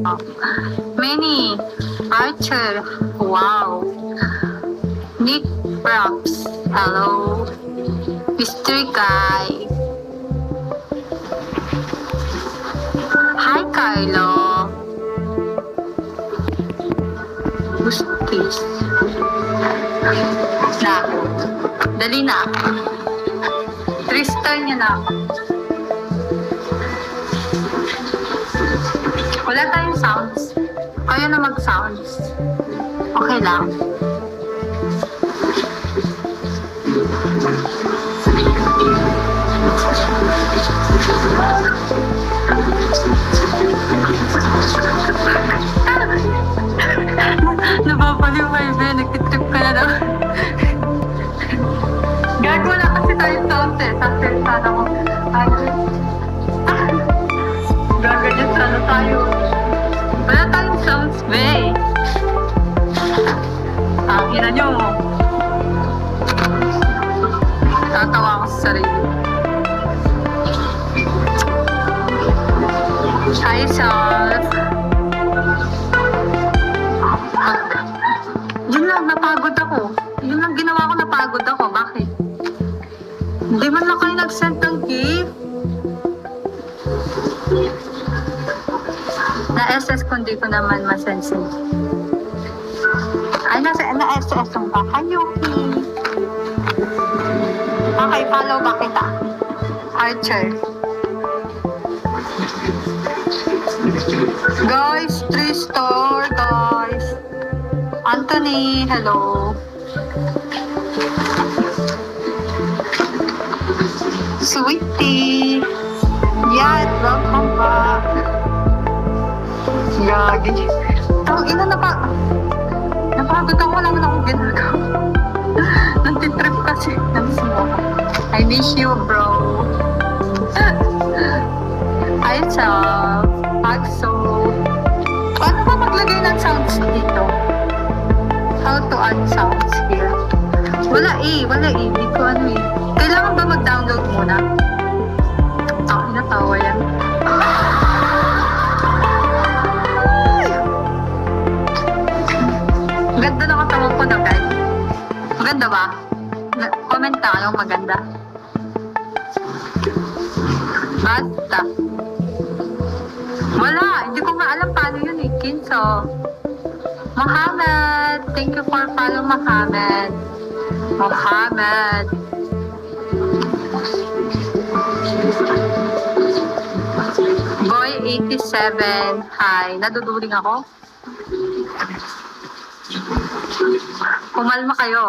Many. Archer. Wow. Nick Props. Hello. Mystery Guy. Hi, Carlo. Bustis. Na. Dali na. 3-star niya na ako. Wala tayong sounds. Kaya na mag-sounds. Okay lang. Nababaliw kayo, Ben. Nagtitrip ka na daw. Gag, wala kasi tayong sounds eh. Sasalita na ko. Gaganyan sana tayo. Wala tayong sounds, be. Ina nyo. Tatawa ako sa sarili. Hi, self. Yun lang, napagod ako. Yun lang ginawa ko, napagod ako. Bakit? Hindi man lang kayo nag-send ng gift. Na-SS ko, hindi ko naman masensin. Ay, na-SS ang ba? Hayuki. Okay, follow ba kita? Archer. Guys, 3-star, guys. Anthony, hello. Sweetie. Yan, welcome back. Yagi. Ina napagod ako, wala man akong ginagawa. Nantitrip kasi. I miss you, bro. Hi, Chaf. Pagso. Paano ba maglagay ng sounds dito? How to add sounds here? Wala eh. Hindi ko ano eh. Kailangan ba mag-download muna? Natawa yan. Ganda na katawan ko na, guys. Maganda ba? Comment na kayong maganda. Basta. Wala. Hindi ko maalam paano yun eh. Kinso. Mohammed. Thank you for follow, Mohammed. Mohammed. Boy 87. Hi. Naduduling ako. Kumalma kayo.